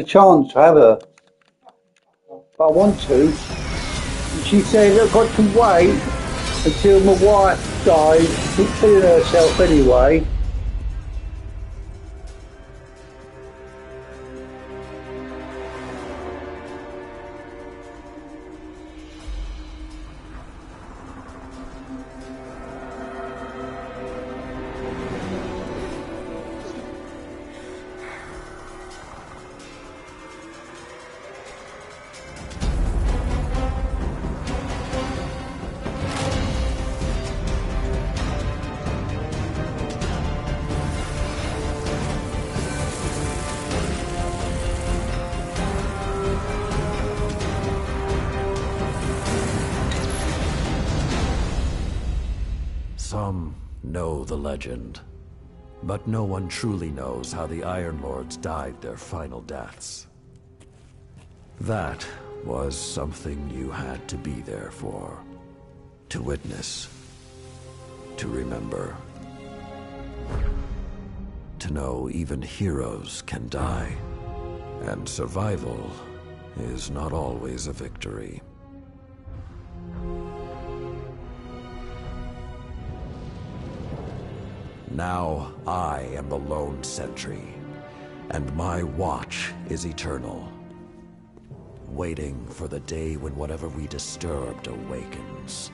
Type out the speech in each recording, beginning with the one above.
chance to have her, but I want to. And she said, I've got to wait until my wife dies. She's killing herself anyway. Some know the legend, but no one truly knows how the Iron Lords died their final deaths. That was something you had to be there for, to witness, to remember, to know even heroes can die, and survival is not always a victory. Now I am the lone sentry, and my watch is eternal, waiting for the day when whatever we disturbed awakens.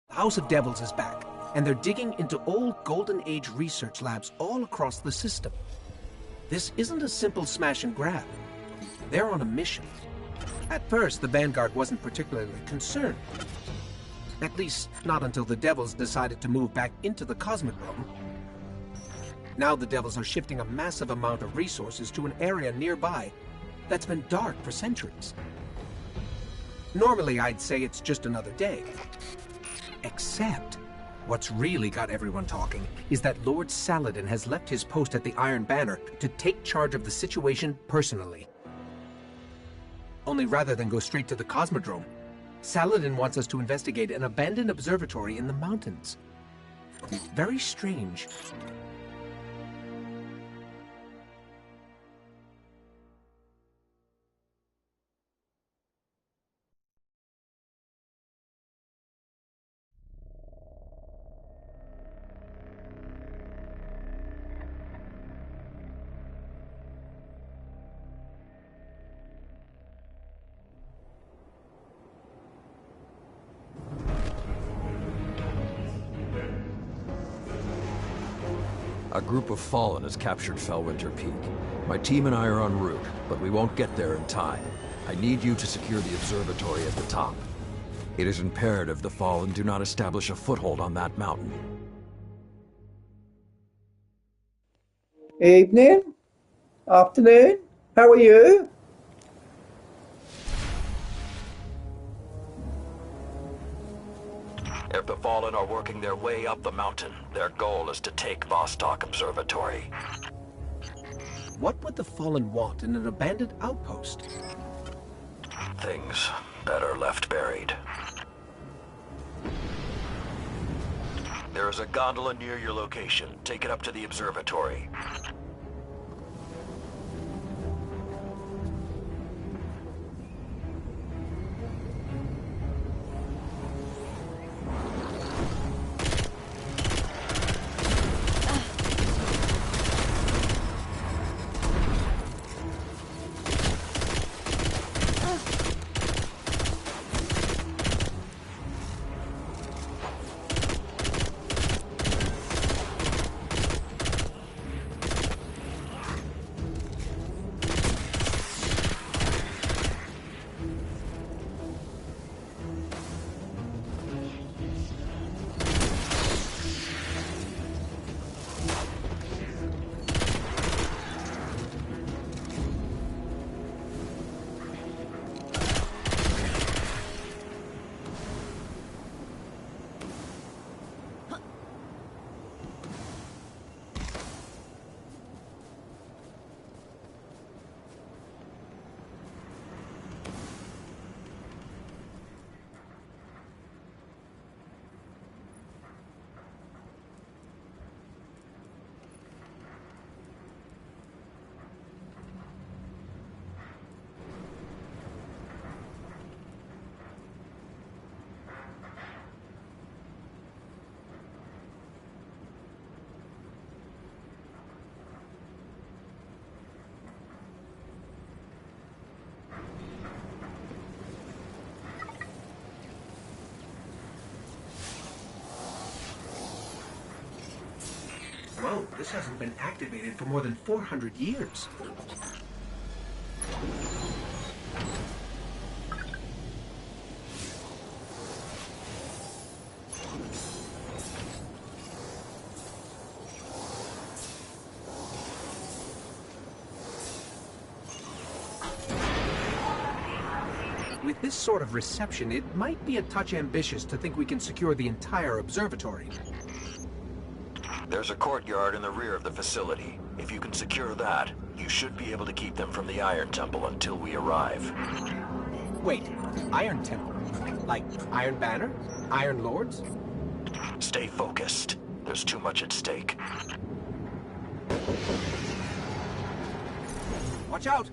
The House of Devils is back, and they're digging into old Golden Age research labs all across the system. This isn't a simple smash and grab. They're on a mission. At first, the Vanguard wasn't particularly concerned. At least, not until the Devils decided to move back into the Cosmodrome. Now the Devils are shifting a massive amount of resources to an area nearby that's been dark for centuries. Normally, I'd say it's just another day. Except, what's really got everyone talking is that Lord Saladin has left his post at the Iron Banner to take charge of the situation personally. Only rather than go straight to the Cosmodrome, Saladin wants us to investigate an abandoned observatory in the mountains. Very strange. A group of Fallen has captured Felwinter Peak. My team and I are en route, but we won't get there in time. I need you to secure the observatory at the top. It is imperative the Fallen do not establish a foothold on that mountain. Evening? Afternoon? How are you? If the Fallen are working their way up the mountain, their goal is to take Vostok Observatory. What would the Fallen want in an abandoned outpost? Things better left buried. There is a gondola near your location. Take it up to the observatory. alone, this hasn't been activated for more than 400 years. With this sort of reception, it might be a touch ambitious to think we can secure the entire observatory. There's a courtyard in the rear of the facility. If you can secure that, you should be able to keep them from the Iron Temple until we arrive. Wait, Iron Temple? Like Iron Banner? Iron Lords? Stay focused. There's too much at stake. Watch out!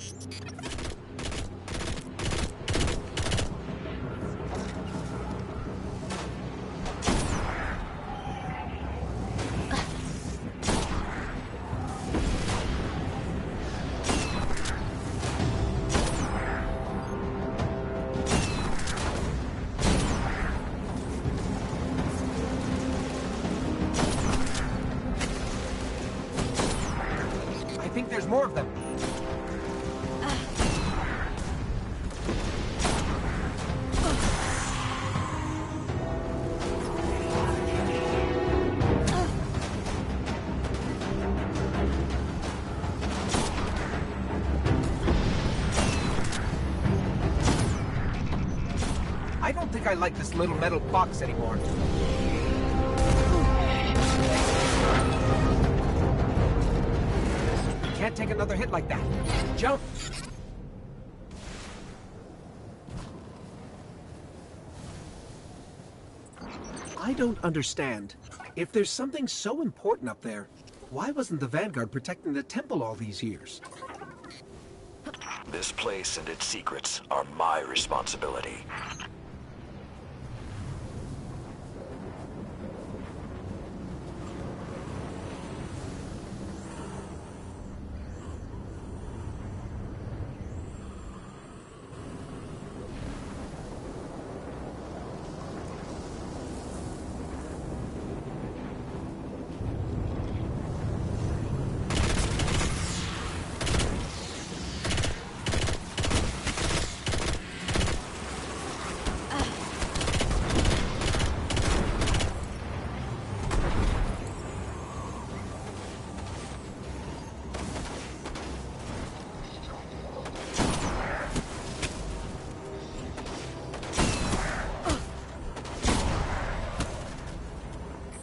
I think there's more of them. I don't think I like this little metal box anymore. Can't take another hit like that. Jump! I don't understand. If there's something so important up there, why wasn't the Vanguard protecting the temple all these years? This place and its secrets are my responsibility.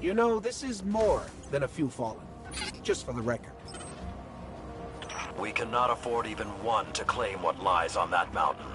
You know, this is more than a few fallen. Just for the record. We cannot afford even one to claim what lies on that mountain.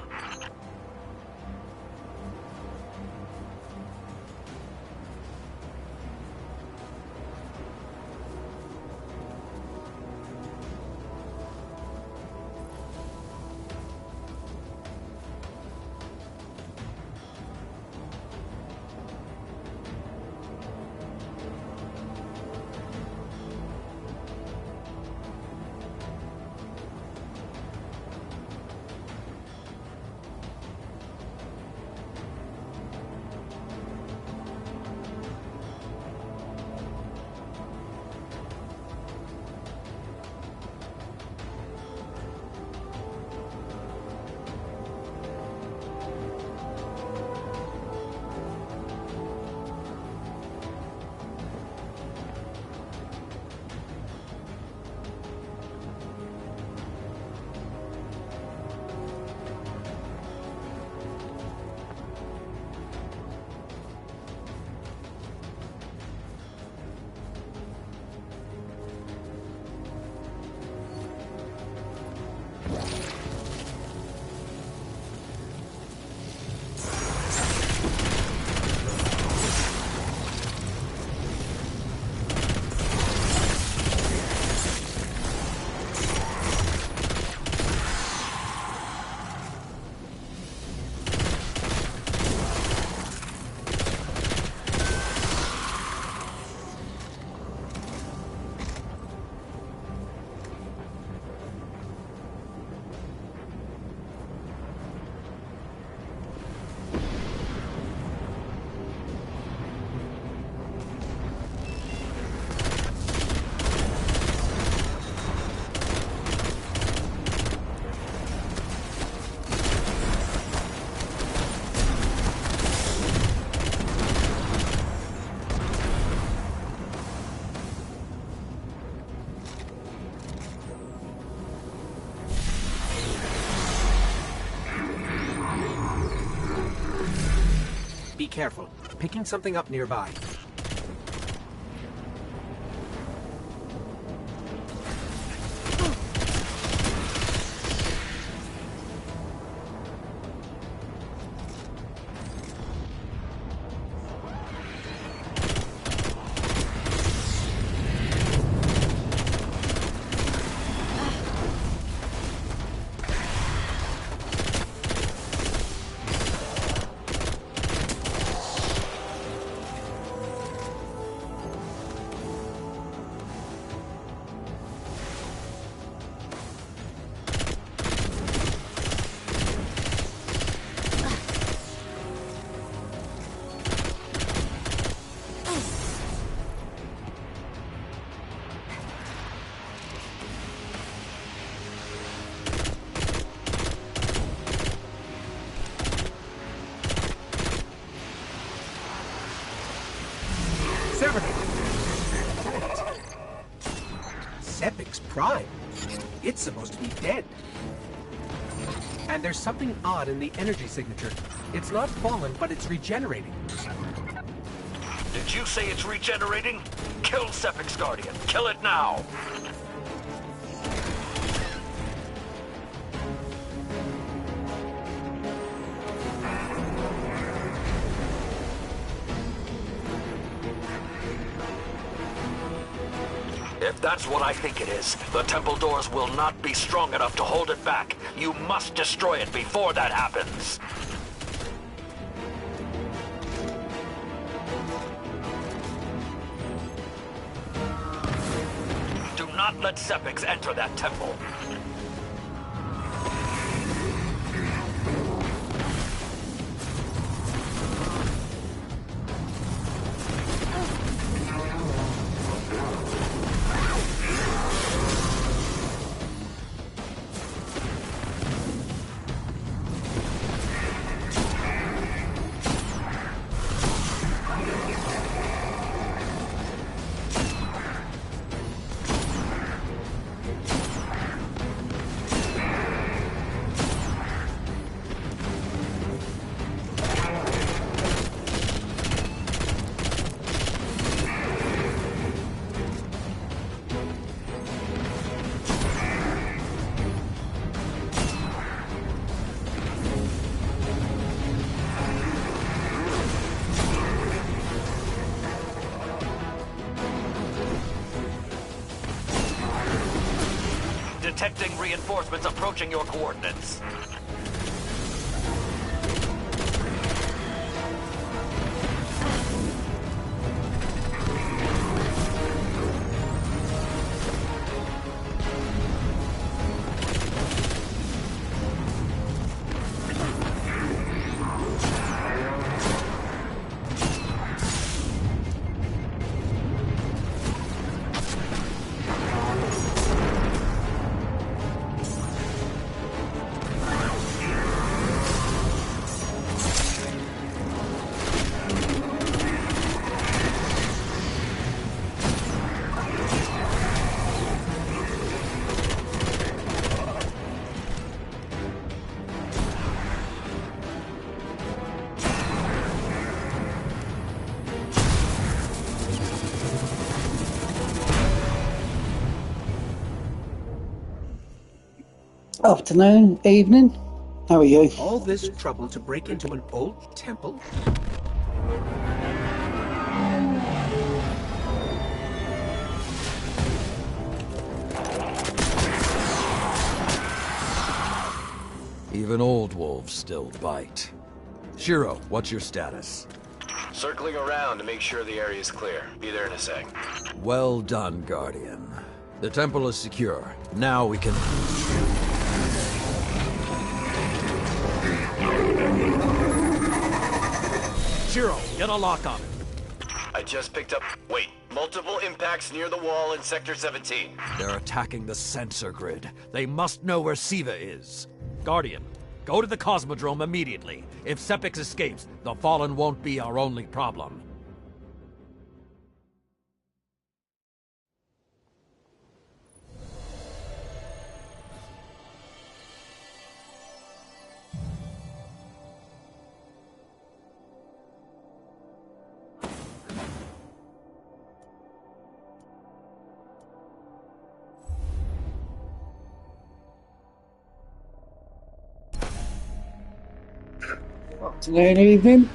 Be careful. Picking something up nearby. Sepix Prime. It's supposed to be dead. And there's something odd in the energy signature. It's not fallen, but it's regenerating. Did you say it's regenerating? Kill Sepix Guardian. Kill it now. If that's what I think it is, the temple doors will not be strong enough to hold it back. You must destroy it before that happens. Do not let Sepix enter that temple. Detecting reinforcements approaching your coordinates. Afternoon, evening. How are you? All this trouble to break into an old temple? Even old wolves still bite. Shiro, what's your status? Circling around to make sure the area is clear. Be there in a sec. Well done, Guardian. The temple is secure. Now we can... Shiro, get a lock on it. I just picked up... Wait. Multiple impacts near the wall in Sector 17. They're attacking the sensor grid. They must know where Siva is. Guardian, go to the Cosmodrome immediately. If Sepix escapes, the Fallen won't be our only problem. Afternoon, evening.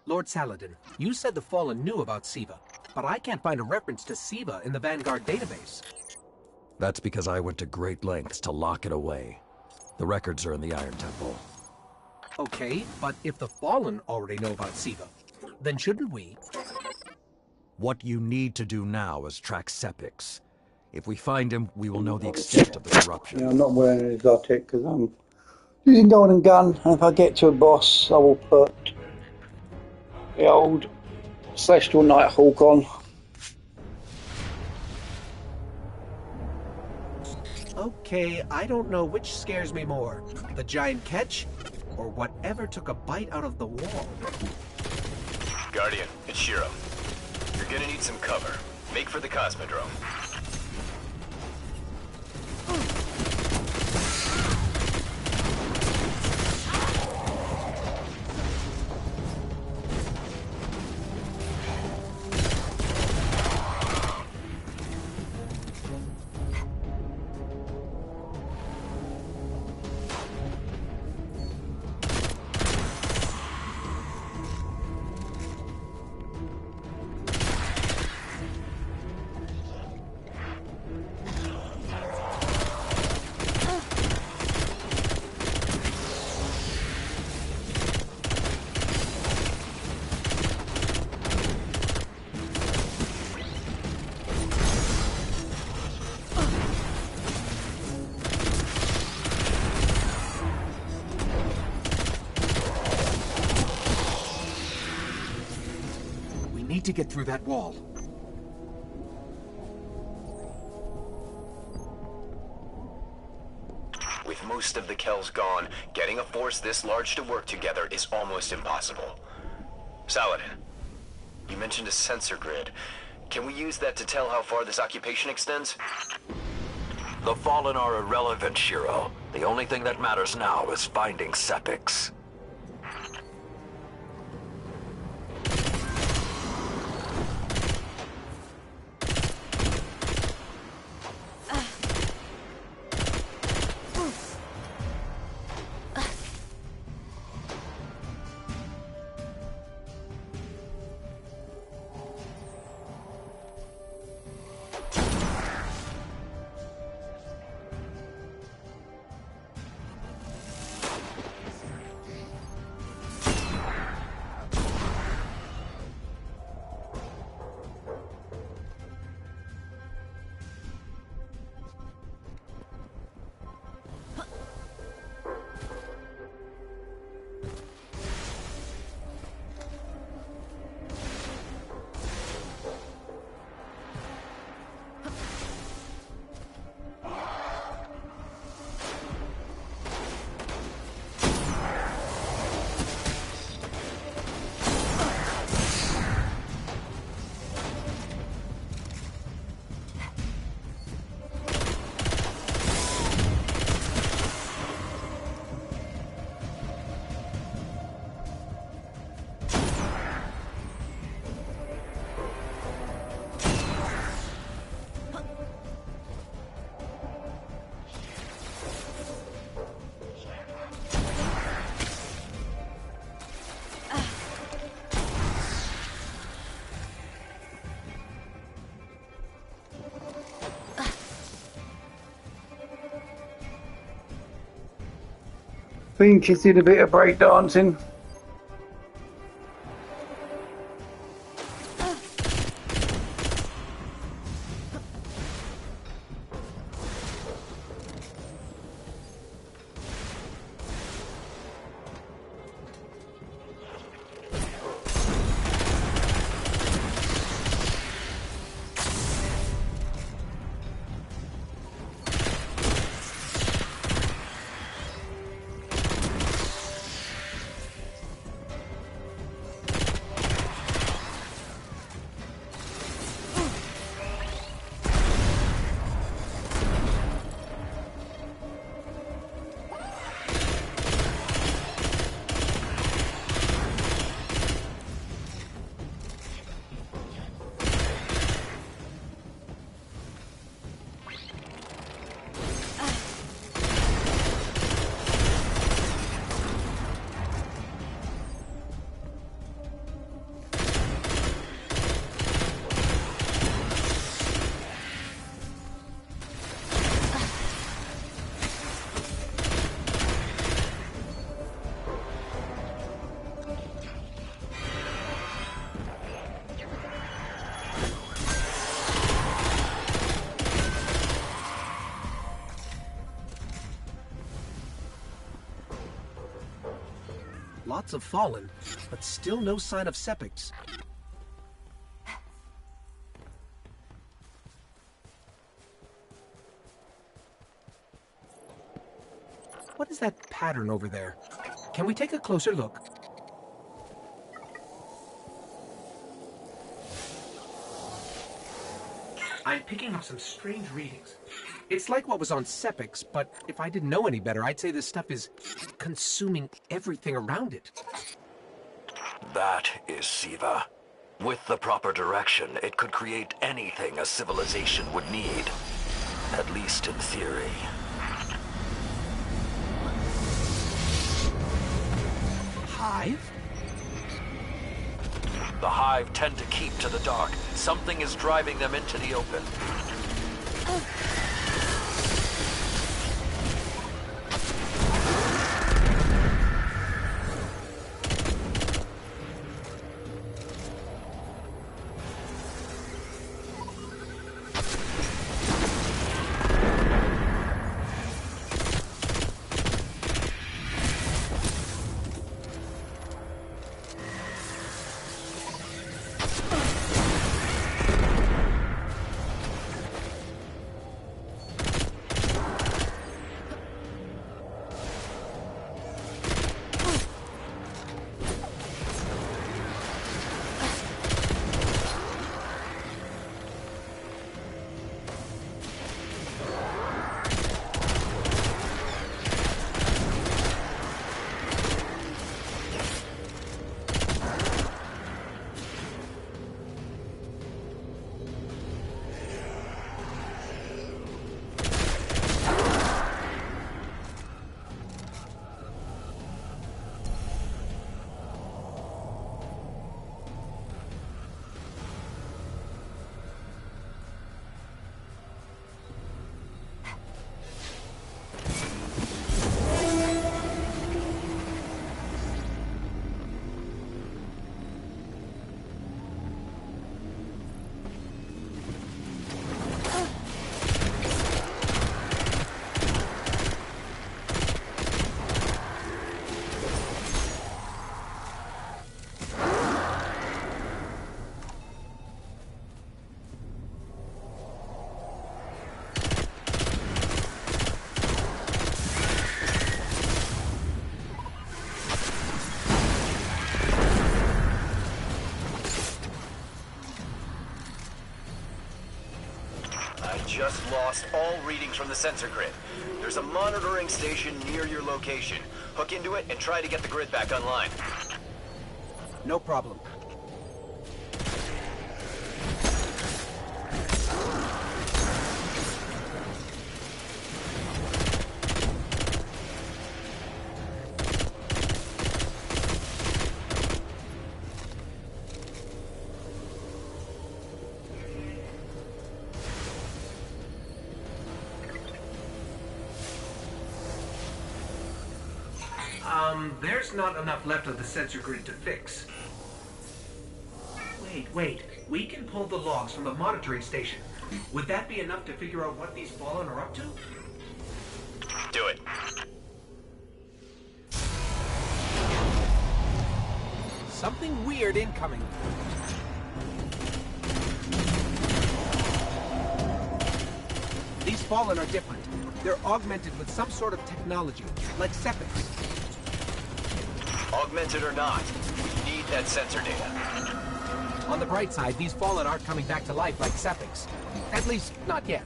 Lord Saladin, you said the Fallen knew about Siva, but I can't find a reference to Siva in the Vanguard database. That's because I went to great lengths to lock it away. The records are in the Iron Temple. Okay, but if the Fallen already know about Siva, then shouldn't we? What you need to do now is track Sepix. If we find him, we will know the extent of the corruption. Yeah, I'm not wearing an exotic because I'm using golden gun, and if I get to a boss, I will put the old Celestial Nighthawk on. Okay, I don't know which scares me more, the giant ketch, or whatever took a bite out of the wall. Guardian, it's Shiro. You're gonna need some cover. Make for the Cosmodrome. Need to get through that wall. With most of the Kells gone, getting a force this large to work together is almost impossible. Saladin, you mentioned a sensor grid. Can we use that to tell how far this occupation extends? The Fallen are irrelevant, Shiro. The only thing that matters now is finding Sepix. Think he's did a bit of breakdancing. lots of Fallen, but still no sign of Sepix. What is that pattern over there? Can we take a closer look? I'm picking up some strange readings. It's like what was on Sepix, but if I didn't know any better, I'd say this stuff is consuming everything around it. That is Siva. With the proper direction, it could create anything a civilization would need. At least in theory. Hive? The Hive tend to keep to the dark. Something is driving them into the open. Just lost all readings from the sensor grid. There's a monitoring station near your location. Hook into it and try to get the grid back online. No problem. There's not enough left of the sensor grid to fix. Wait. We can pull the logs from the monitoring station. Would that be enough to figure out what these Fallen are up to? Do it. Something weird incoming. These Fallen are different. They're augmented with some sort of technology, like Sepix. Augmented or not, we need that sensor data. On the bright side, these Fallen aren't coming back to life like Sepix. At least, not yet.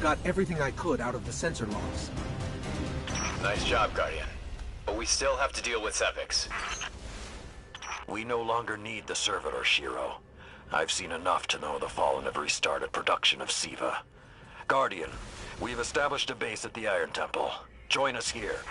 got everything I could out of the sensor logs. Nice job, Guardian. But we still have to deal with Sepix. We no longer need the servitor, Shiro. I've seen enough to know the Fallen have restarted production of SIVA. Guardian, we've established a base at the Iron Temple. Join us here.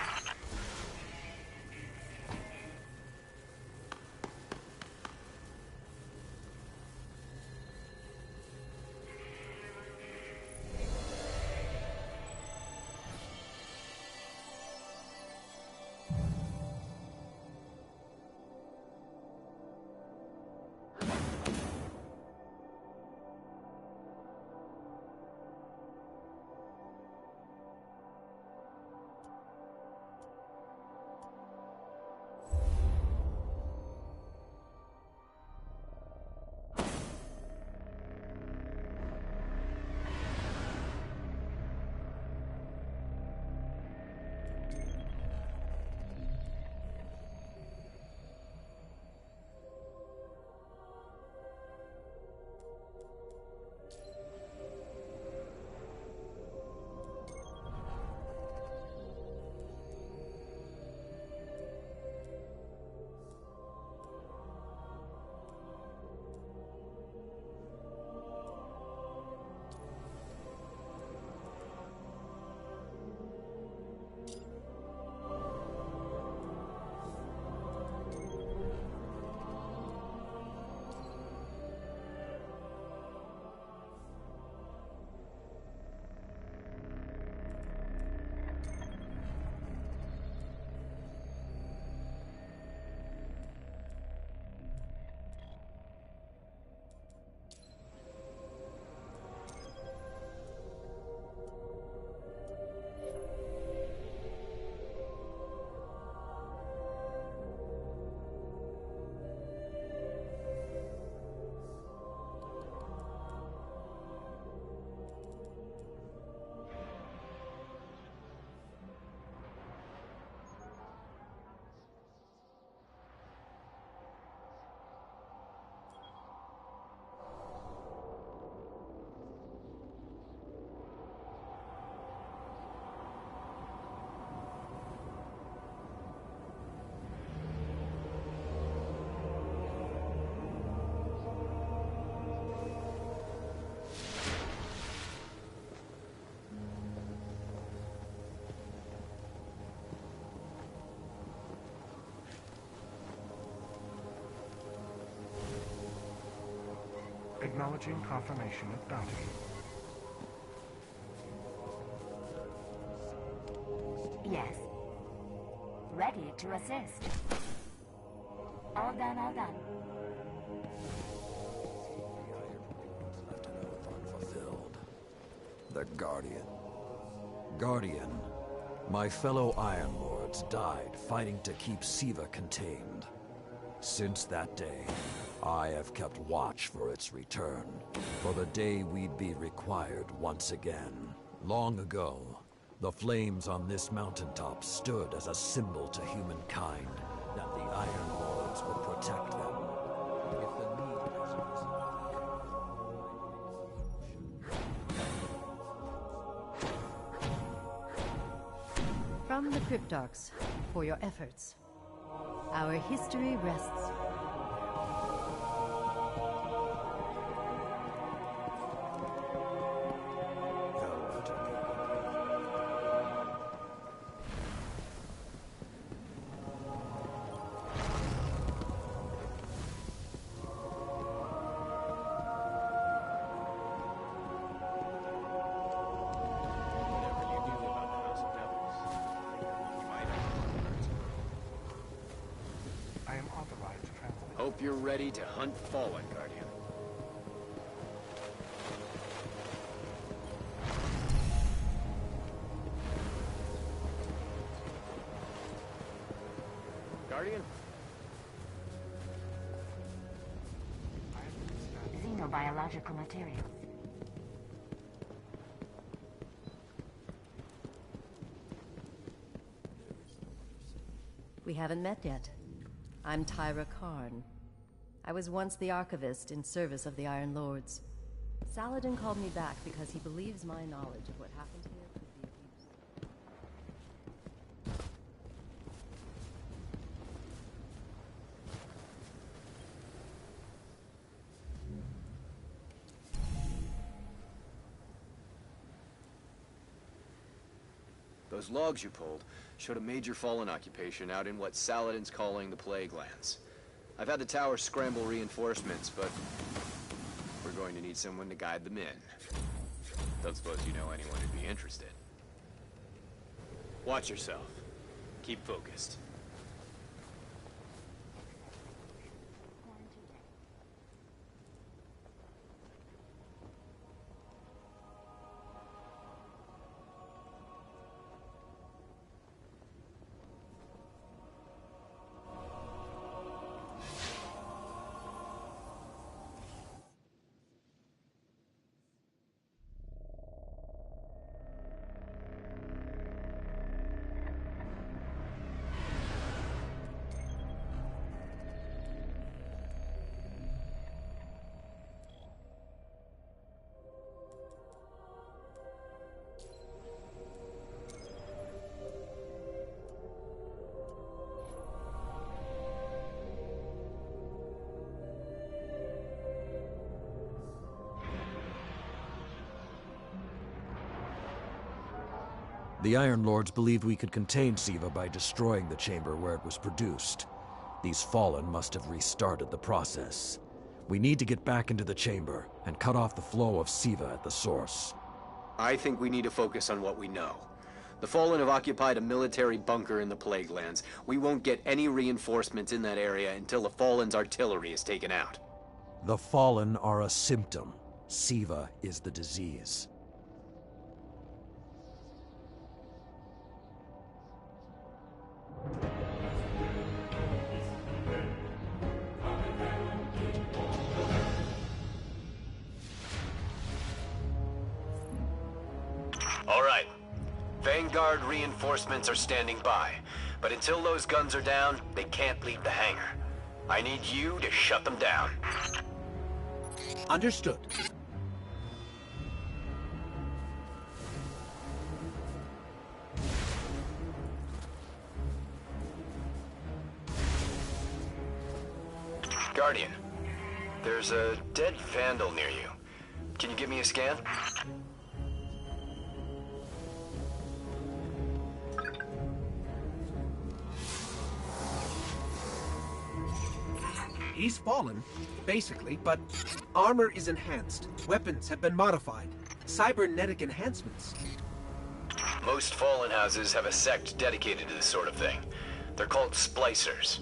Acknowledging confirmation of bounty. Yes. Ready to assist. All done, all done. Unfulfilled. The Guardian. Guardian, my fellow Iron Lords died fighting to keep SIVA contained. Since that day, I have kept watch for its return, for the day we'd be required once again. Long ago, the flames on this mountaintop stood as a symbol to humankind that the Iron Lords would protect them. If the need has arisen... From the Cryptarchs, for your efforts. Our history rests. Hope you're ready to hunt Fallen, Guardian. Guardian? Xenobiological materials. We haven't met yet. I'm Tyra Karn. I was once the Archivist in service of the Iron Lords. Saladin called me back because he believes my knowledge of what happened here could be of use. Those logs you pulled showed a major Fallen occupation out in what Saladin's calling the Plague Lands. I've had the tower scramble reinforcements, but we're going to need someone to guide them in. Don't suppose you know anyone who'd be interested. Watch yourself. Keep focused. The Iron Lords believed we could contain Siva by destroying the chamber where it was produced. These Fallen must have restarted the process. We need to get back into the chamber and cut off the flow of Siva at the source. I think we need to focus on what we know. The Fallen have occupied a military bunker in the Plague Lands. We won't get any reinforcements in that area until the Fallen's artillery is taken out. The Fallen are a symptom. Siva is the disease. All right. Vanguard reinforcements are standing by. But until those guns are down, they can't leave the hangar. I need you to shut them down. Understood. Guardian, there's a dead Vandal near you. Can you give me a scan? He's fallen, basically, but armor is enhanced. Weapons have been modified. Cybernetic enhancements. Most Fallen houses have a sect dedicated to this sort of thing. They're called splicers.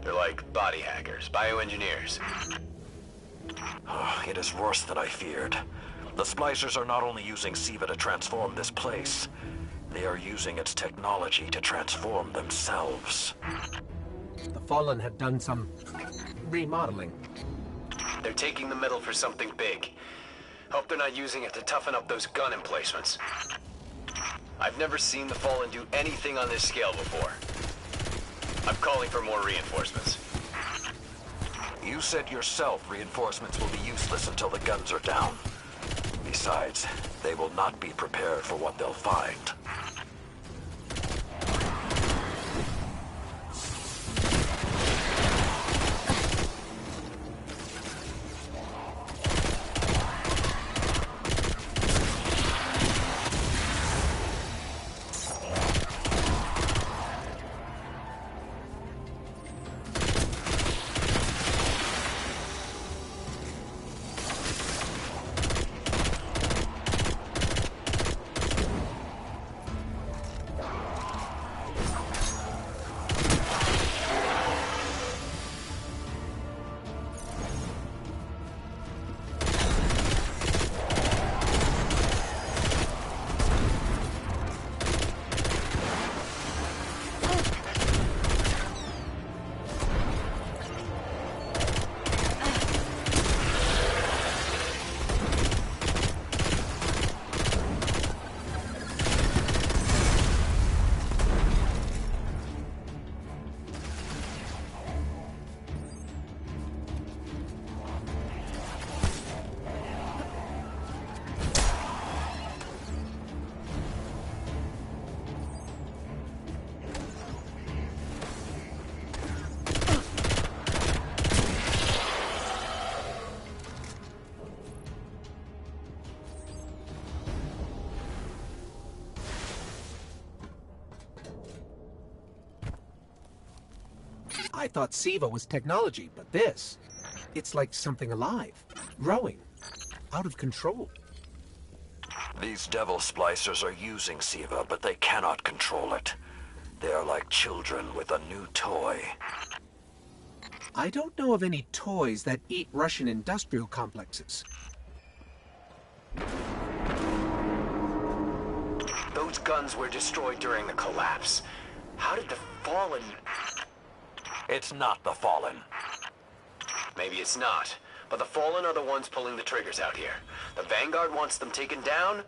They're like body hackers, bioengineers. It is worse than I feared. The Splicers are not only using Siva to transform this place, they are using its technology to transform themselves. The Fallen have done some remodeling. They're taking the metal for something big. Hope they're not using it to toughen up those gun emplacements. I've never seen the Fallen do anything on this scale before. I'm calling for more reinforcements. You said yourself reinforcements will be useless until the guns are down. Besides, they will not be prepared for what they'll find. I thought SIVA was technology, but this... It's like something alive, growing, out of control. These devil splicers are using SIVA, but they cannot control it. They are like children with a new toy. I don't know of any toys that eat Russian industrial complexes. Those guns were destroyed during the collapse. How did the Fallen... It's not the Fallen. Maybe it's not, but the Fallen are the ones pulling the triggers out here. The Vanguard wants them taken down,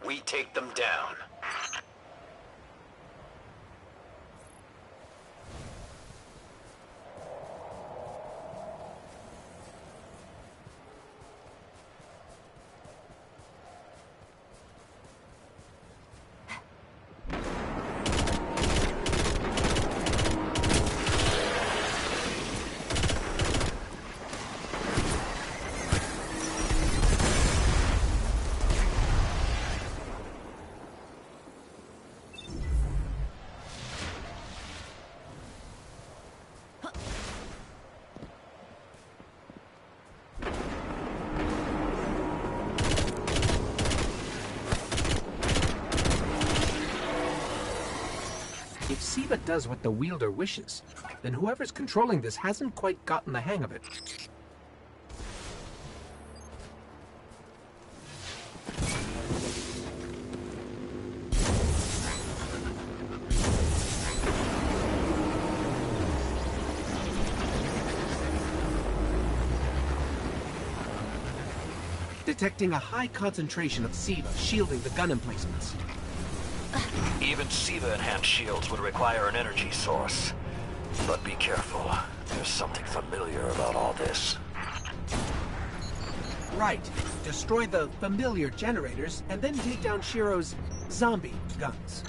we take them down. If SIVA does what the wielder wishes, then whoever's controlling this hasn't quite gotten the hang of it. Detecting a high concentration of SIVA shielding the gun emplacements. Even SIVA-enhanced shields would require an energy source. But be careful. There's something familiar about all this. Right. Destroy the familiar generators, and then take down Shiro's zombie guns.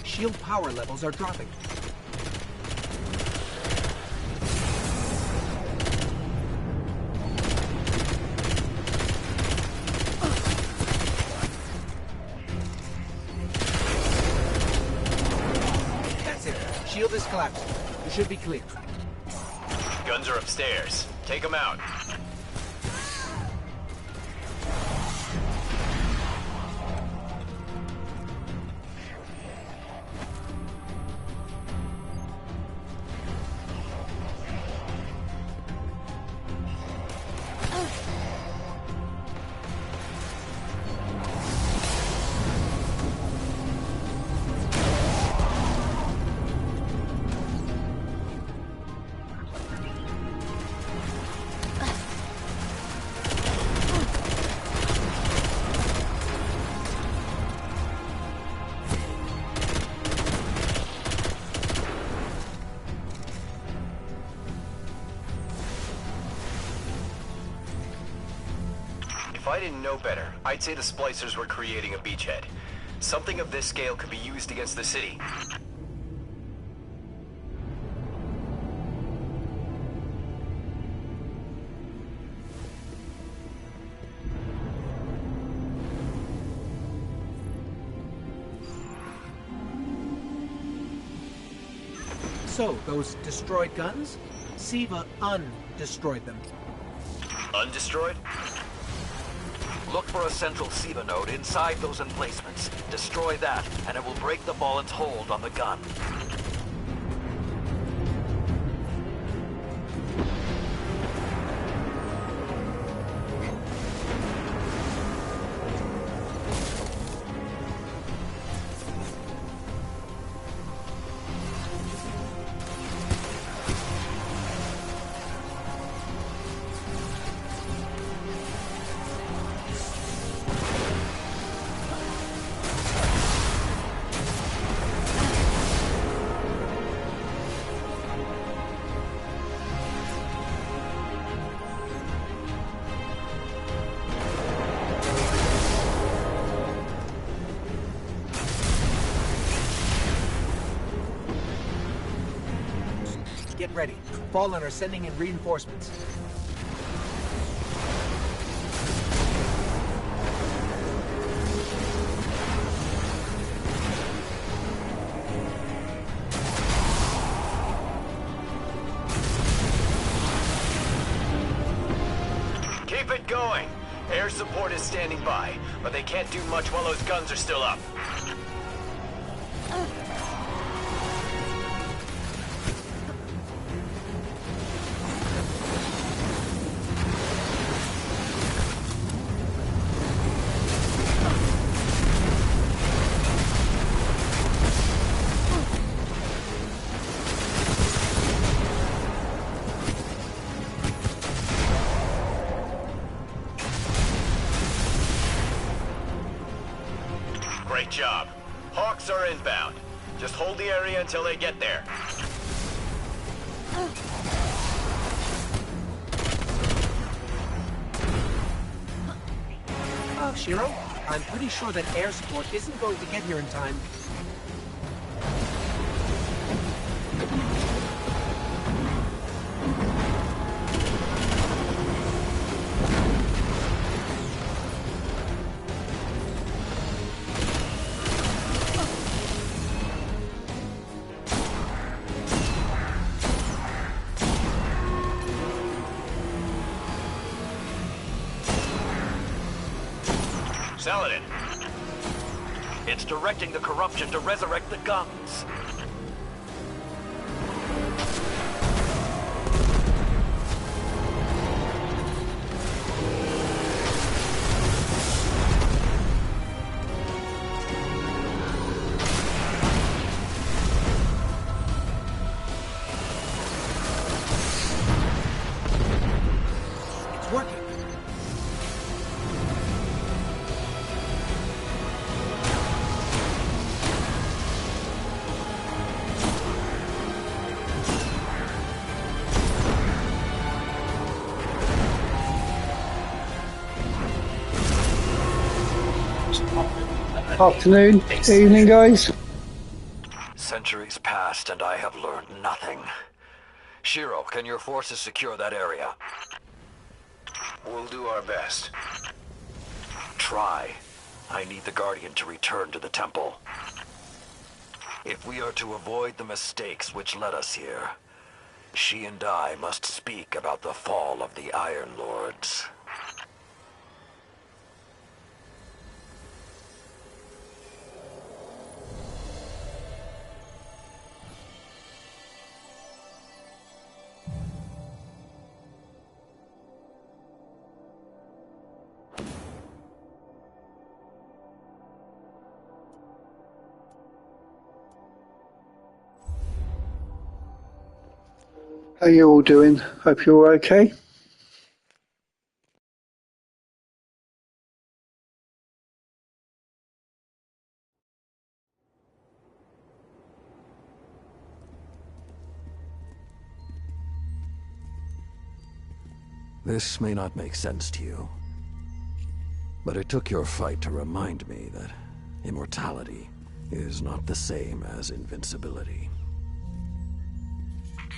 Shield power levels are dropping. That's it. Shield is collapsed. You should be clear. Guns are upstairs. Take them out. If I didn't know better, I'd say the splicers were creating a beachhead. Something of this scale could be used against the city. So, those destroyed guns? Siva undestroyed them. Undestroyed? Look for a central SIVA node inside those emplacements. Destroy that, and it will break the Fallen's hold on the gun. Get ready. Fallen are sending in reinforcements. Keep it going. Air support is standing by, but they can't do much while those guns are still up. Great job. Hawks are inbound. Just hold the area until they get there. Shiro, I'm pretty sure that air support isn't going to get here in time. Saladin. It's directing the corruption to resurrect the guns. It's working. Afternoon, evening, guys. Centuries passed and I have learned nothing. Shiro, can your forces secure that area? We'll do our best. Try. I need the Guardian to return to the temple. If we are to avoid the mistakes which led us here, she and I must speak about the fall of the Iron Lords. How you all doing? Hope you're all okay. This may not make sense to you, but it took your fight to remind me that immortality is not the same as invincibility.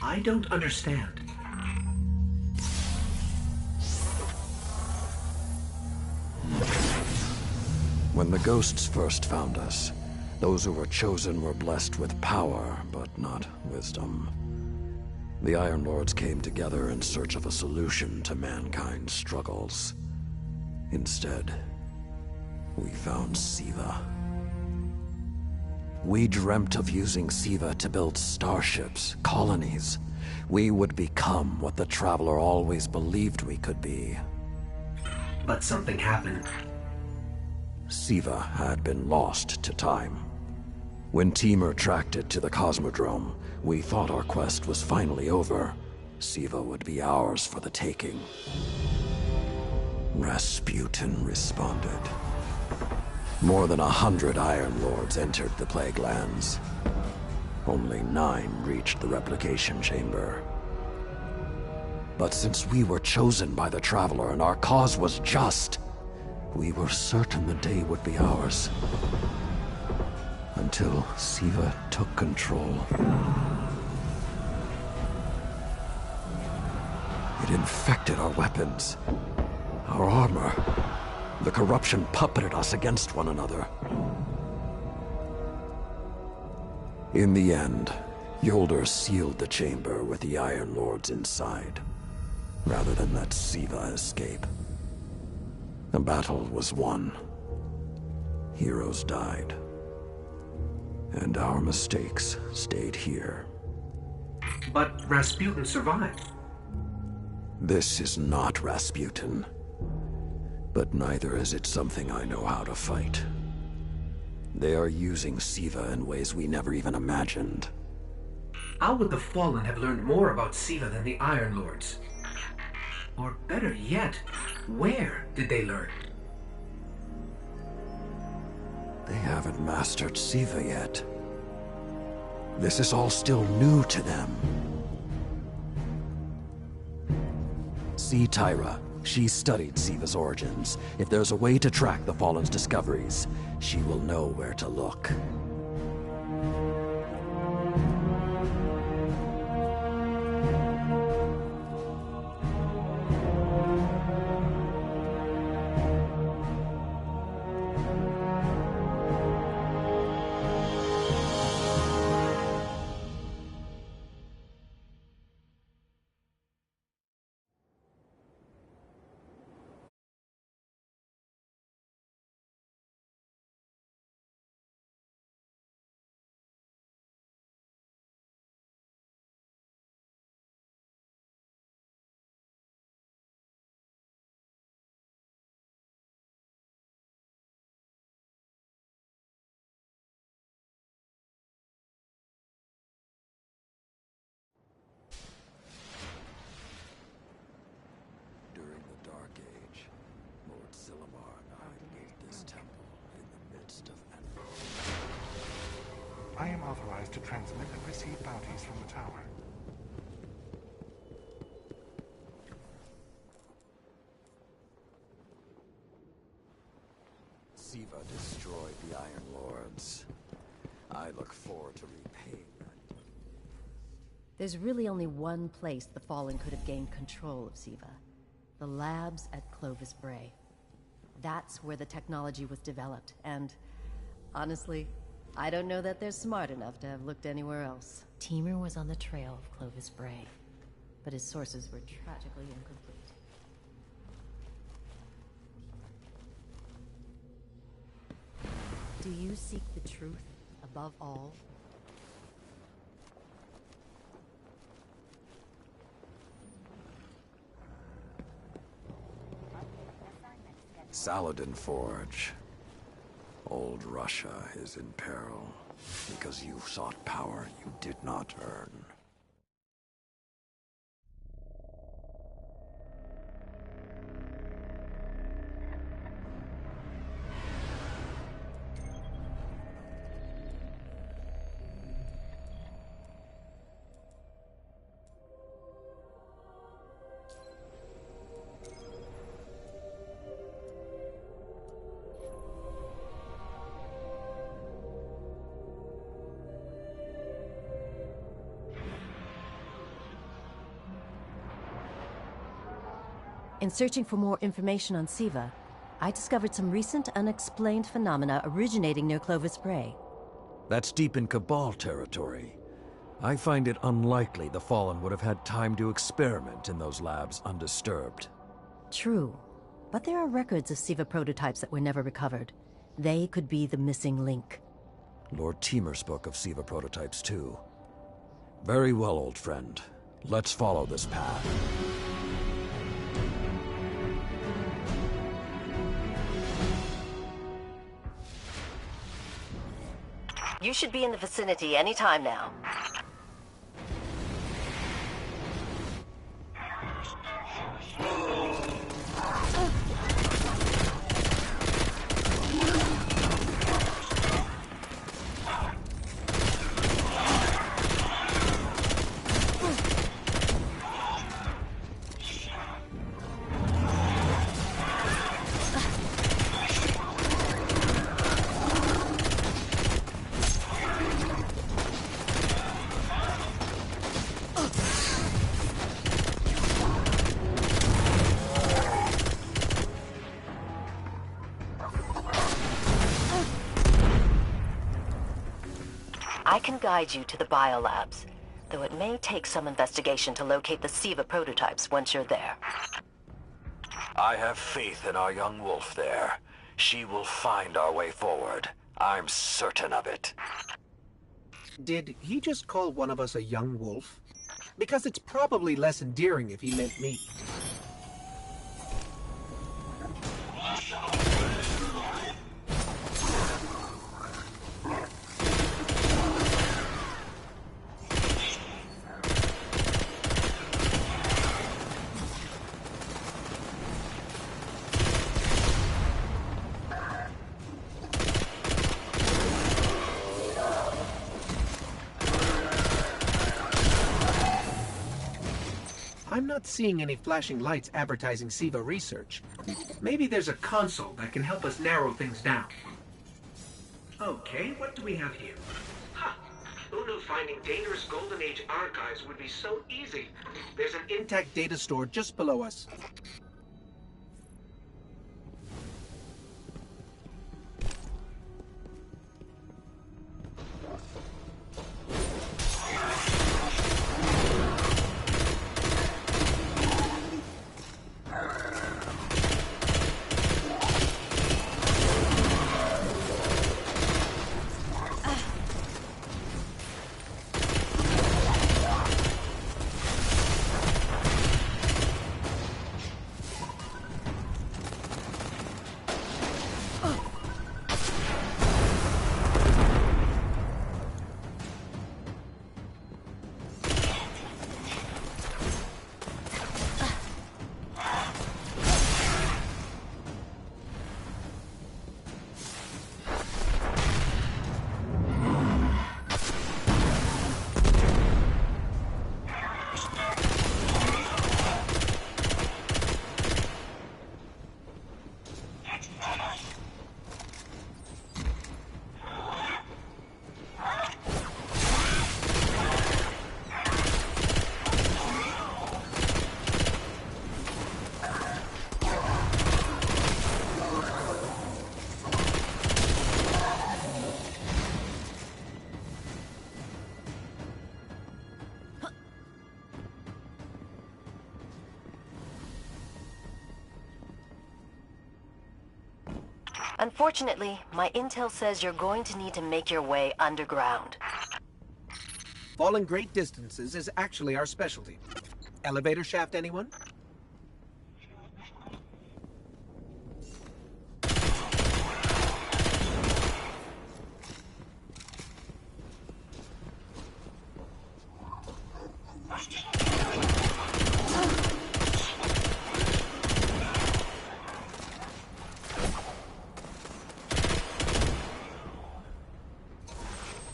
I don't understand. When the ghosts first found us, Those who were chosen were blessed with power, but not wisdom. The Iron Lords came together in search of a solution to mankind's struggles. Instead, we found Siva. We dreamt of using Siva to build starships, colonies. We would become what the Traveler always believed we could be. But something happened. Siva had been lost to time. When Temur tracked it to the Cosmodrome, we thought our quest was finally over. Siva would be ours for the taking. Rasputin responded. More than 100 Iron Lords entered the Plague Lands. Only 9 reached the replication chamber. But since we were chosen by the Traveler and our cause was just, we were certain the day would be ours. Until Siva took control. It infected our weapons, our armor. The corruption puppeted us against one another. In the end, Yolder sealed the chamber with the Iron Lords inside, rather than let Siva escape. The battle was won. Heroes died. And our mistakes stayed here. But Rasputin survived. This is not Rasputin. But neither is it something I know how to fight. They are using Siva in ways we never even imagined. How would the Fallen have learned more about Siva than the Iron Lords? Or better yet, where did they learn? They haven't mastered Siva yet. This is all still new to them. See Tyra. She studied Siva's origins. If there's a way to track the Fallen's discoveries, she will know where to look. I am authorized to transmit and receive bounties from the tower. Siva destroyed the Iron Lords. I look forward to repaying that. There's really only one place the Fallen could have gained control of Siva. The labs at Clovis Bray. That's where the technology was developed, and honestly, I don't know that they're smart enough to have looked anywhere else. Temur was on the trail of Clovis Bray, but his sources were tragically incomplete. Do you seek the truth above all? Saladin Forge. Old Russia is in peril, because you sought power you did not earn. In searching for more information on Siva, I discovered some recent unexplained phenomena originating near Clovis Bray. That's deep in Cabal territory. I find it unlikely the Fallen would have had time to experiment in those labs undisturbed. True, but there are records of SIVA prototypes that were never recovered. They could be the missing link. Lord Teemer spoke of SIVA prototypes too. Very well, old friend. Let's follow this path. You should be in the vicinity any time now. I can guide you to the biolabs, though it may take some investigation to locate the SIVA prototypes once you're there. I have faith in our young wolf there. She will find our way forward. I'm certain of it. Did he just call one of us a young wolf? Because it's probably less endearing if he meant me. I'm not seeing any flashing lights advertising SIVA research. Maybe there's a console that can help us narrow things down. Okay, what do we have here? Huh. Who knew finding dangerous Golden Age archives would be so easy? There's an intact data store just below us. Unfortunately, my intel says you're going to need to make your way underground. Falling great distances is actually our specialty. Elevator shaft, anyone?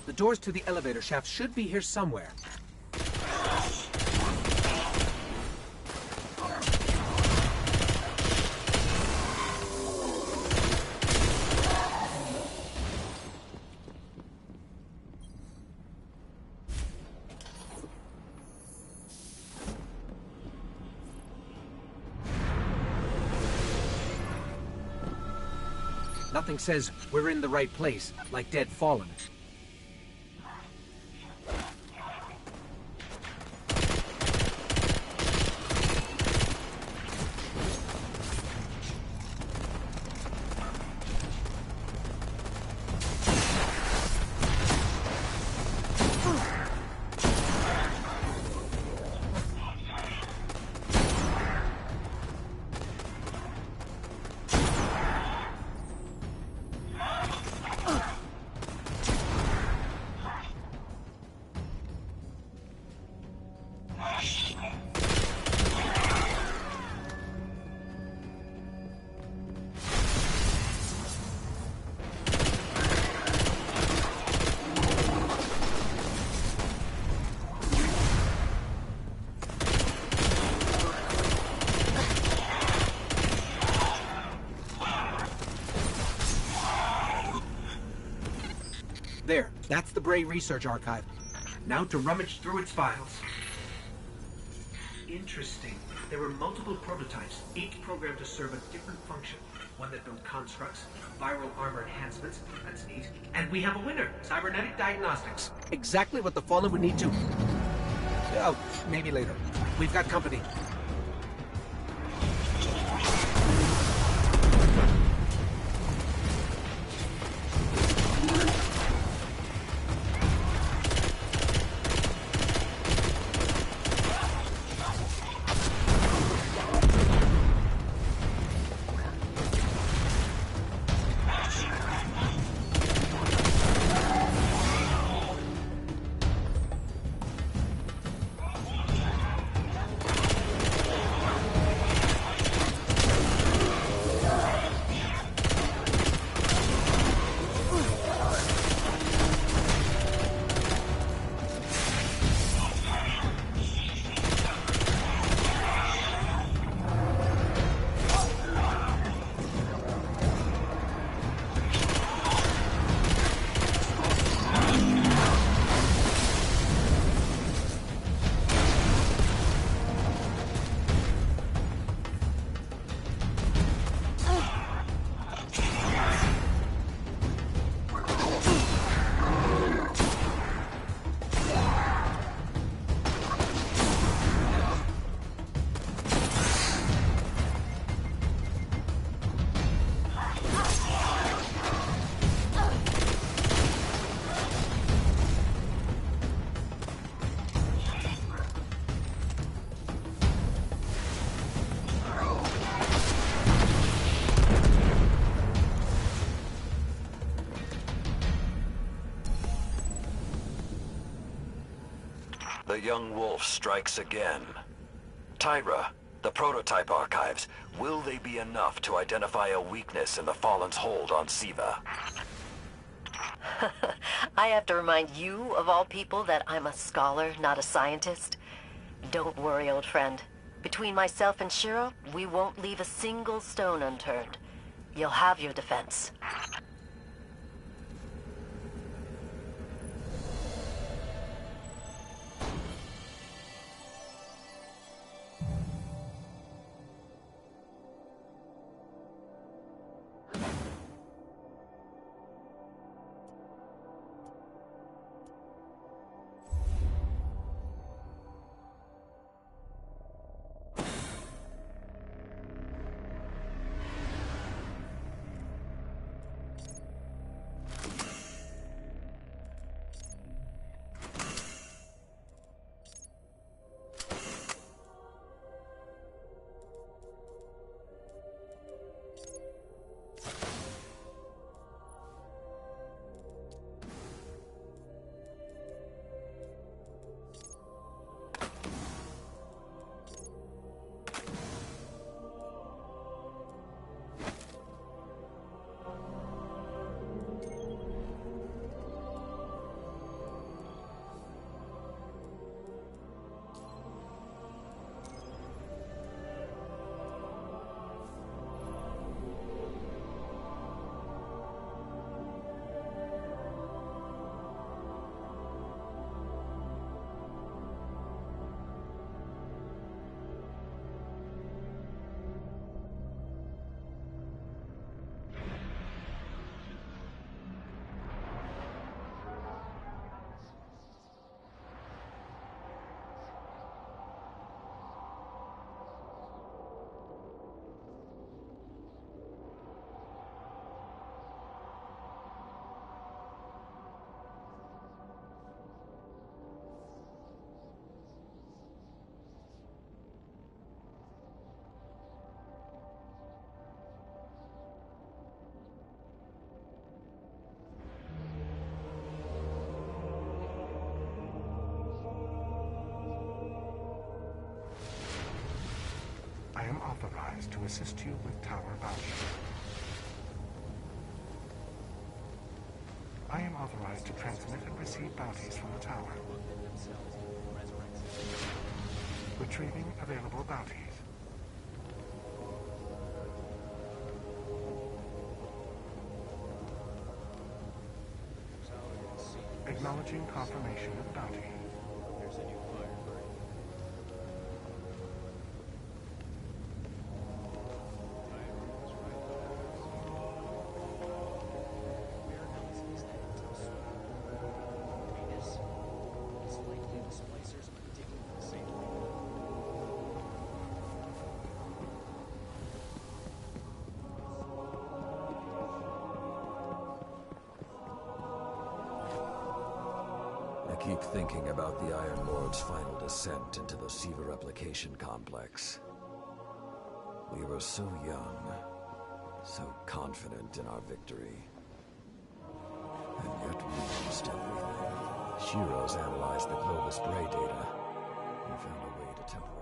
The doors to the elevator shaft should be here somewhere. Nothing says we're in the right place, like Dead Fallen. That's the Bray Research Archive. Now to rummage through its files. Interesting. There were multiple prototypes, each programmed to serve a different function. One that built constructs, viral armor enhancements, that's neat. And we have a winner, cybernetic diagnostics. Exactly what the Fallen would need to... Oh, maybe later. We've got company. The young wolf strikes again. Tyra, the prototype archives, will they be enough to identify a weakness in the Fallen's hold on Siva? I have to remind you, of all people, that I'm a scholar, not a scientist. Don't worry, old friend. Between myself and Shiro, we won't leave a single stone unturned. You'll have your defense. I am authorized to assist you with Tower Bounty. I am authorized to transmit and receive bounties from the tower. Retrieving available bounties. Awaiting confirmation of bounty. There's a new Firebird. Warehouses that until soon. Venus? It's likely the splicers are digging for the same thing. I keep thinking about the Iron Lord's final descent into the Siva replication complex. We were so young, so confident in our victory. And yet we lost everything. Shiro's analyzed the Clovis Bray data and found a way to temporarily...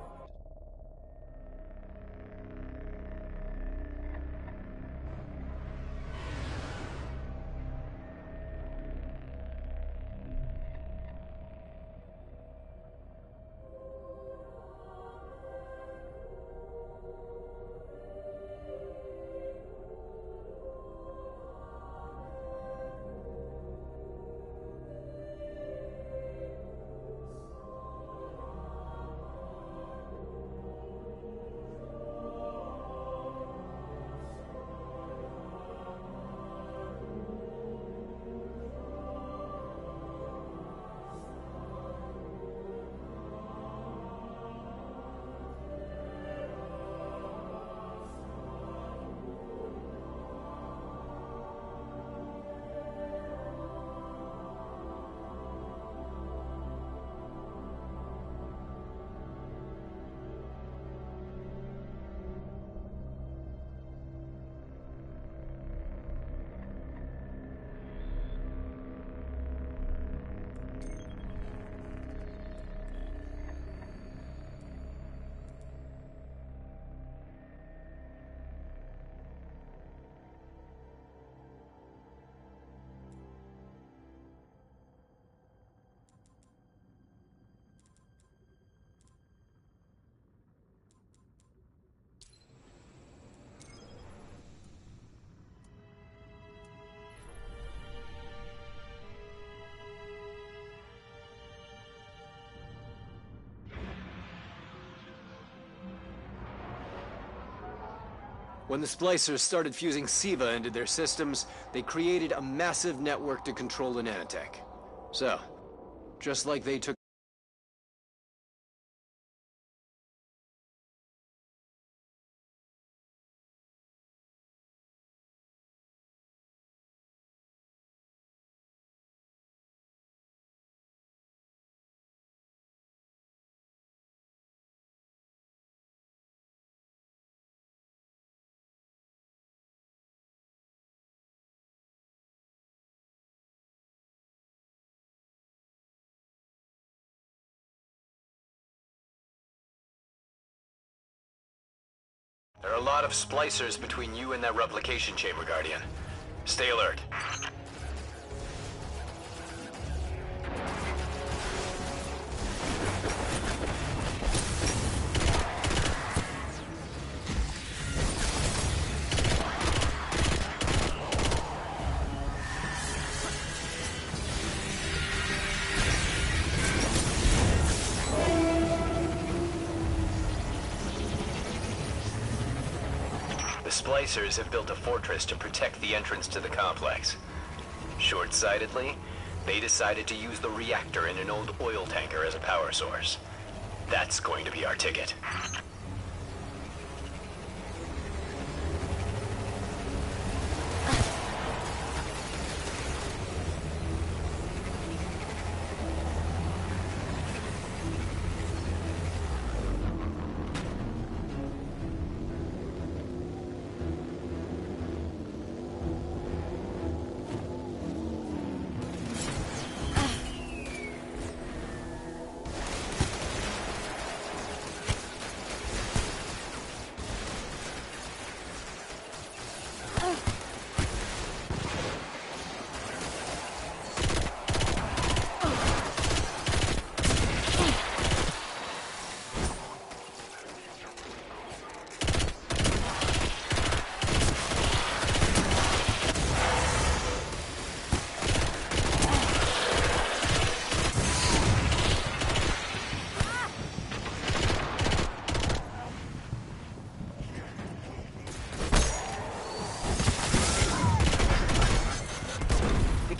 When the splicers started fusing Siva into their systems, they created a massive network to control the nanotech. So, just like they took There are a lot of splicers between you and that replication chamber, Guardian. Stay alert. The splicers have built a fortress to protect the entrance to the complex. Short-sightedly, they decided to use the reactor in an old oil tanker as a power source. That's going to be our ticket.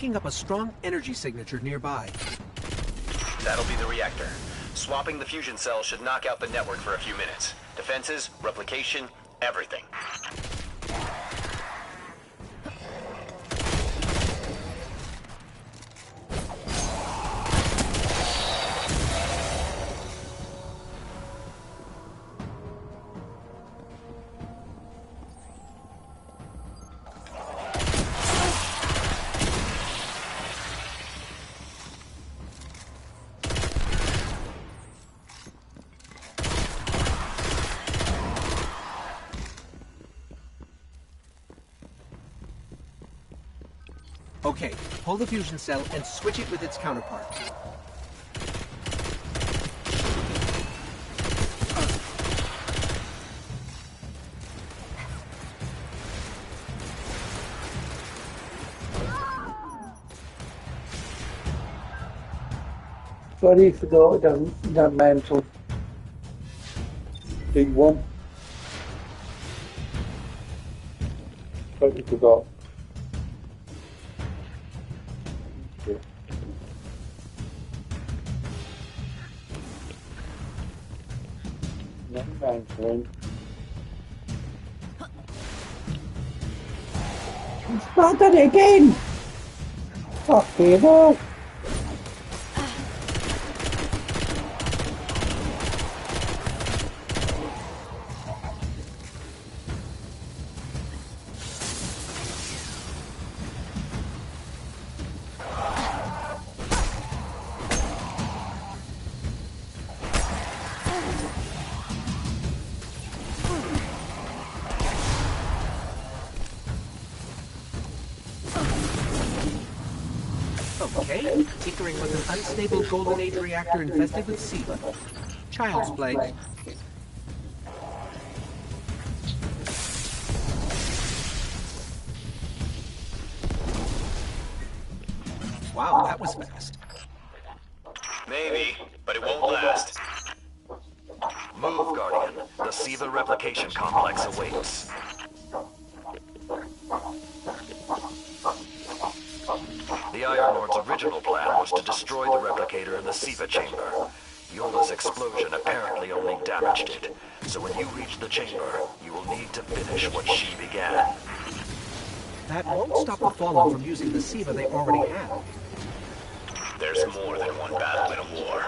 picking up a strong energy signature nearby. That'll be the reactor. Swapping the fusion cell should knock out the network for a few minutes. Defenses, replication, everything. Okay, pull the fusion cell and switch it with its counterpart. But he forgot that mantle. D1. Totally forgot. No mantle. He's started it again! Fucking hell! Okay, tinkering with an unstable Golden Age reactor infested with SIVA. Child's play. Wow, that was fast. Maybe, but it won't last. Move, Guardian. The SIVA replication complex awaits. The Iron Lord's original plan was to destroy the replicator in the SIVA chamber. Yola's explosion apparently only damaged it, so when you reach the chamber, you will need to finish what she began. That won't stop the Fallen from using the SIVA they already have. There's more than one battle in a war.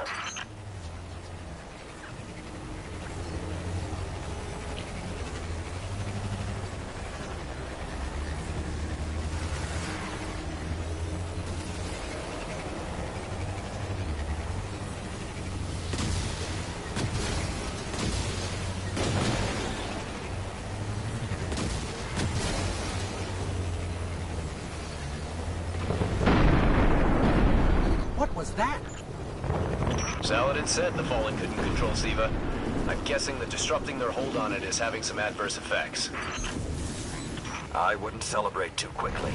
What was that? Saladin said the Fallen couldn't control SIVA. I'm guessing that disrupting their hold on it is having some adverse effects. I wouldn't celebrate too quickly.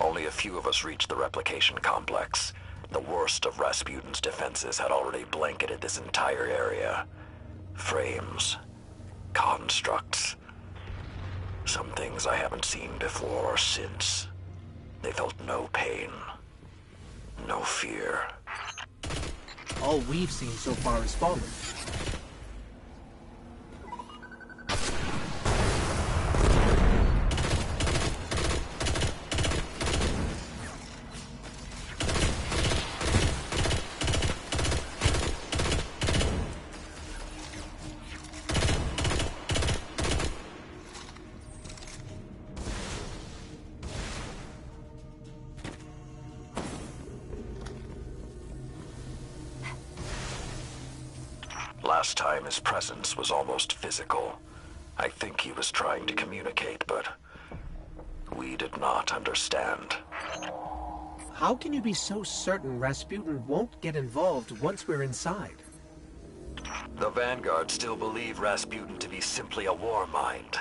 Only a few of us reached the replication complex. The worst of Rasputin's defenses had already blanketed this entire area. Frames, constructs, some things I haven't seen before or since. They felt no pain, no fear. All we've seen so far is Fallen. Last time his presence was almost physical. I think he was trying to communicate, but we did not understand. How can you be so certain Rasputin won't get involved once we're inside? The Vanguard still believe Rasputin to be simply a war mind.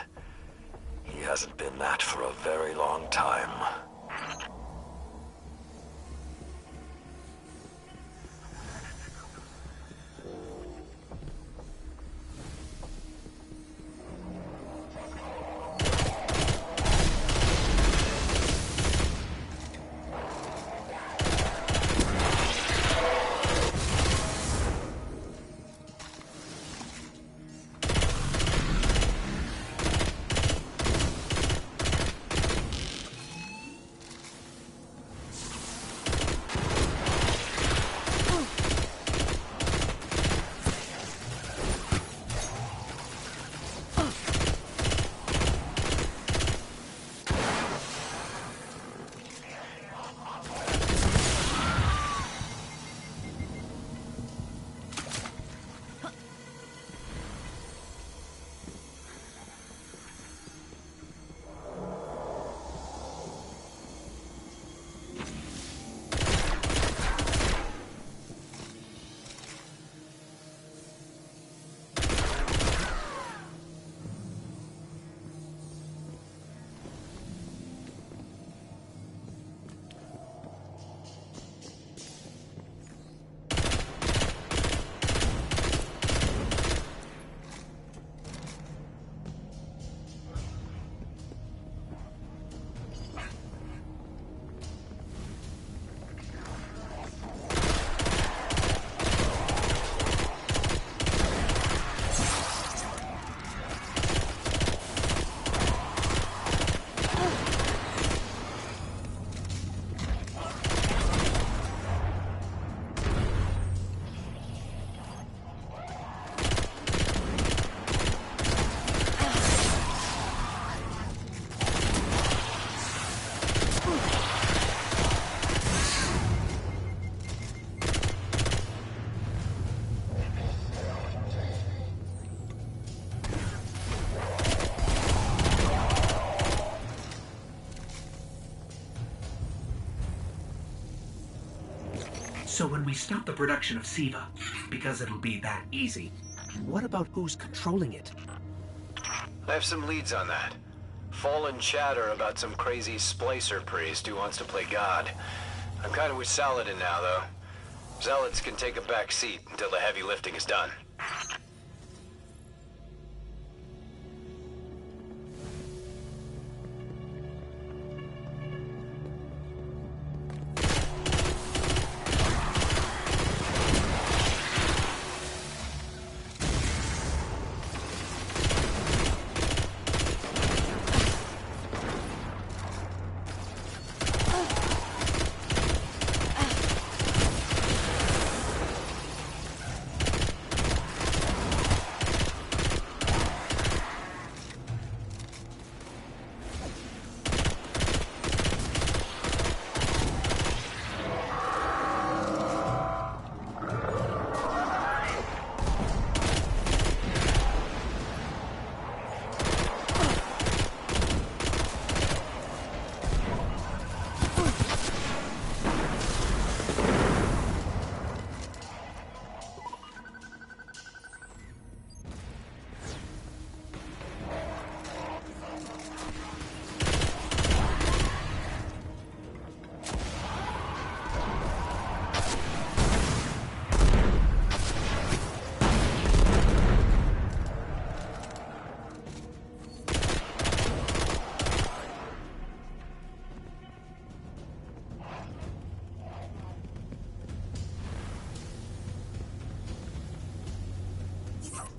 He hasn't been that for a very long time. So when we stop the production of SIVA, because it'll be that easy, what about who's controlling it? I have some leads on that. Fallen chatter about some crazy splicer priest who wants to play God. I'm kind of with Saladin now, though. Zealots can take a back seat until the heavy lifting is done.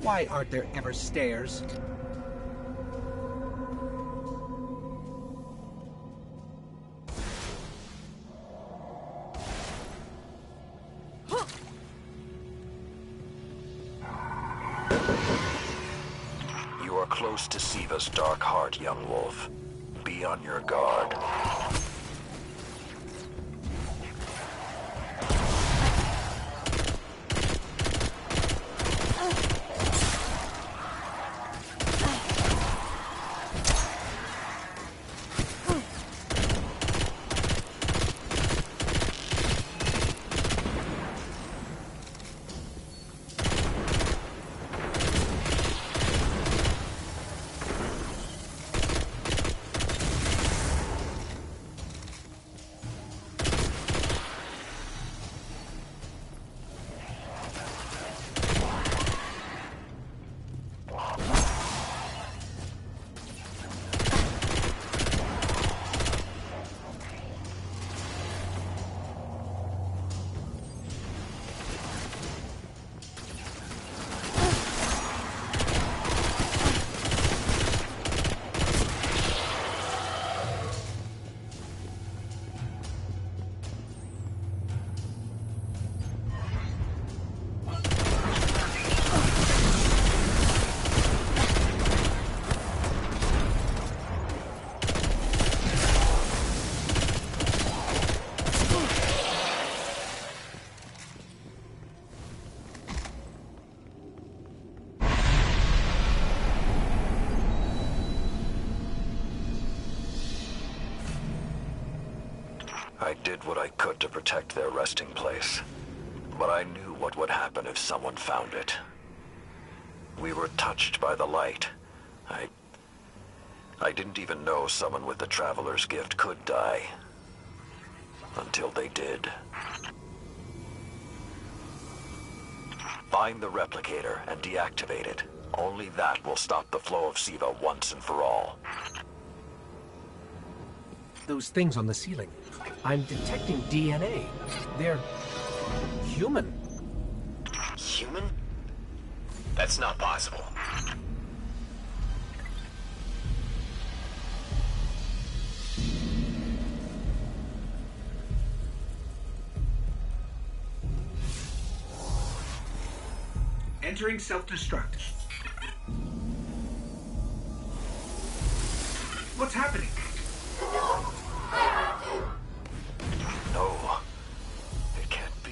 Why aren't there ever stairs? You are close to Siva's dark heart, young wolf. Be on your guard. I did what I could to protect their resting place, but I knew what would happen if someone found it. We were touched by the light. I didn't even know someone with the Traveler's Gift could die. Until they did. Find the replicator and deactivate it. Only that will stop the flow of Siva once and for all. Those things on the ceiling. I'm detecting DNA. They're human. Human? That's not possible. Entering self-destruct. What's happening? No. It can't be.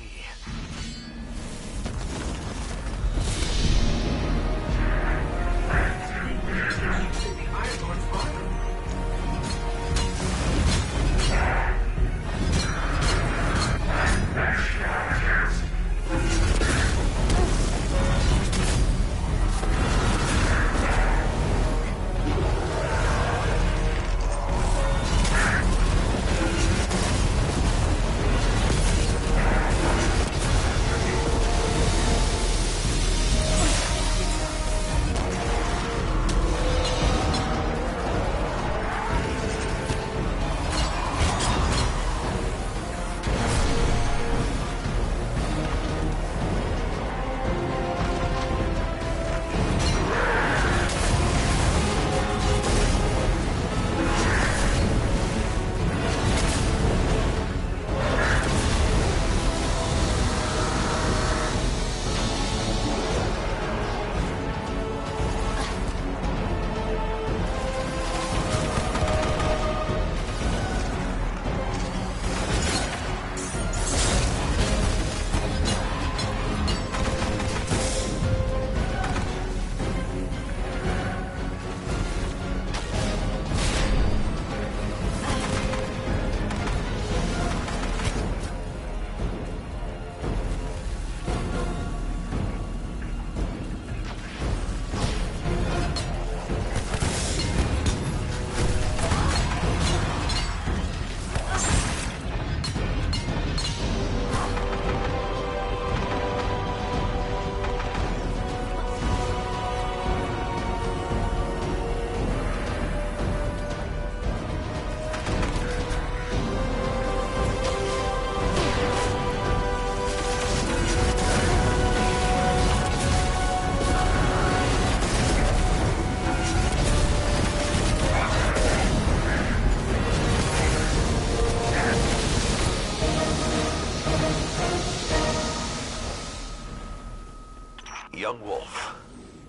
Young Wolf,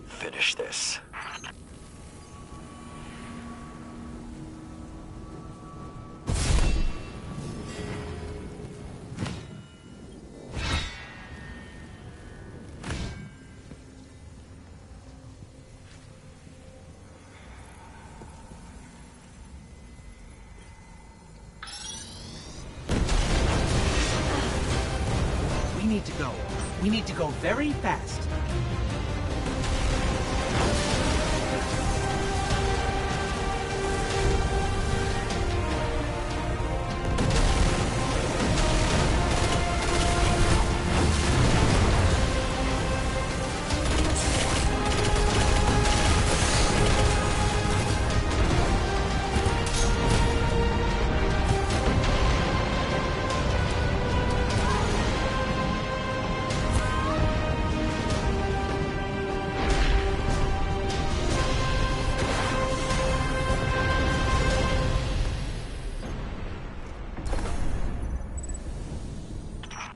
finish this. We need to go. We need to go very fast.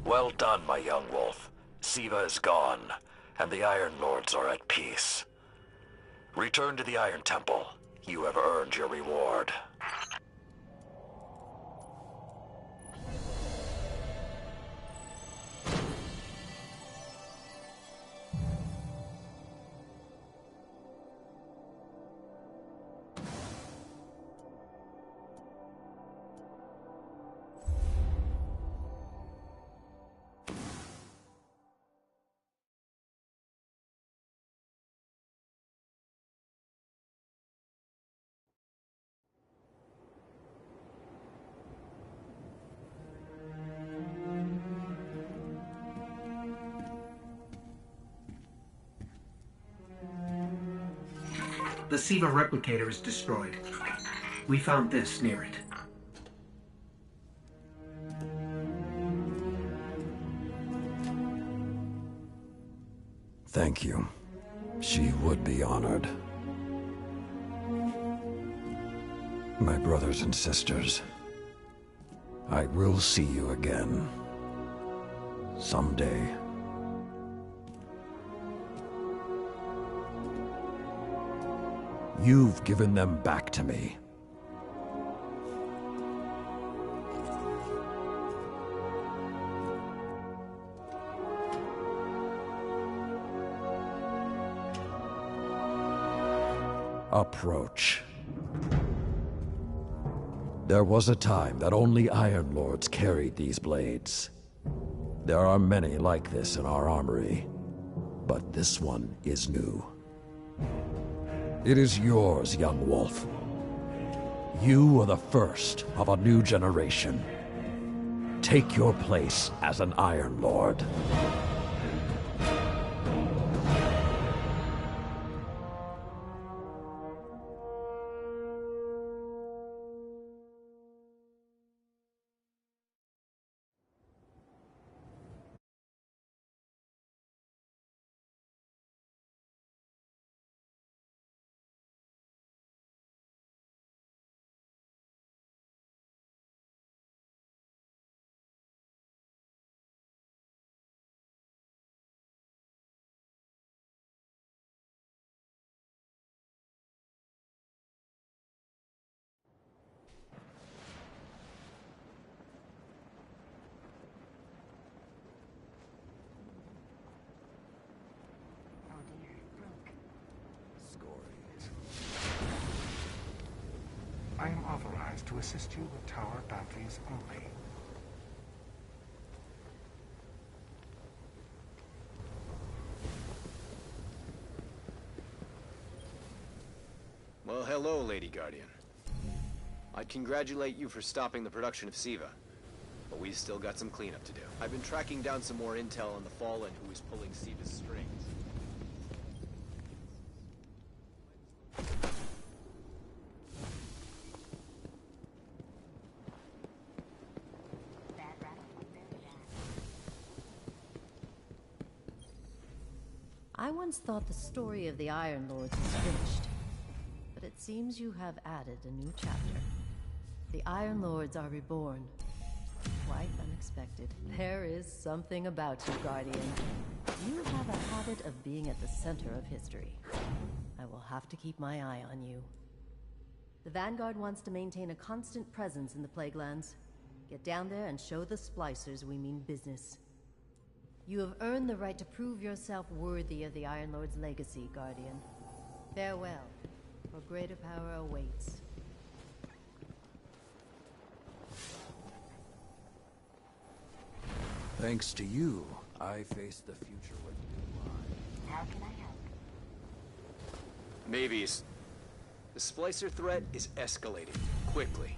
Well done, my young wolf. Siva is gone, and the Iron Lords are at peace. Return to the Iron Temple. You have earned your reward. the SIVA replicator is destroyed. We found this near it. Thank you. She would be honored. My brothers and sisters, I will see you again. Someday. You've given them back to me. Approach. There was a time that only Iron Lords carried these blades. There are many like this in our armory, but this one is new. It is yours, young wolf. You are the first of a new generation. Take your place as an Iron Lord. Oh dear, it broke. I am authorized to assist you with tower bounties only. Well, hello, Lady Guardian. I'd congratulate you for stopping the production of SIVA, but we've still got some cleanup to do. I've been tracking down some more intel on the Fallen who is pulling SIVA's strings. Bad rattle, very bad. I once thought the story of the Iron Lords was finished, but it seems you have added a new chapter. The Iron Lords are reborn. Quite unexpected. There is something about you, Guardian. You have a habit of being at the center of history. I will have to keep my eye on you. The Vanguard wants to maintain a constant presence in the Plaguelands. Get down there and show the Splicers we mean business. You have earned the right to prove yourself worthy of the Iron Lord's legacy, Guardian. Farewell, for greater power awaits. Thanks to you, I face the future with new eyes. How can I help? Maybes. The Splicer threat is escalating, quickly.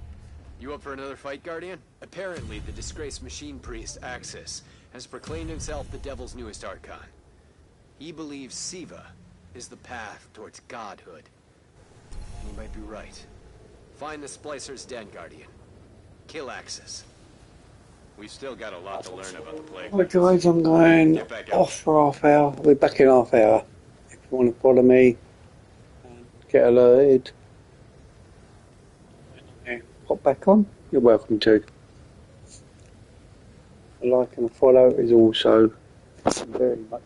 You up for another fight, Guardian? Apparently, the disgraced machine priest, Axis, has proclaimed himself the Devil's newest Archon. He believes SIVA is the path towards godhood. And he might be right. Find the Splicer's den, Guardian. Kill Axis. We've still got a lot to learn about the plague. Right guys, I'm going off for half hour. I'll be back in half hour. If you want to follow me and get alerted, pop back on, you're welcome to. A like and a follow is also very much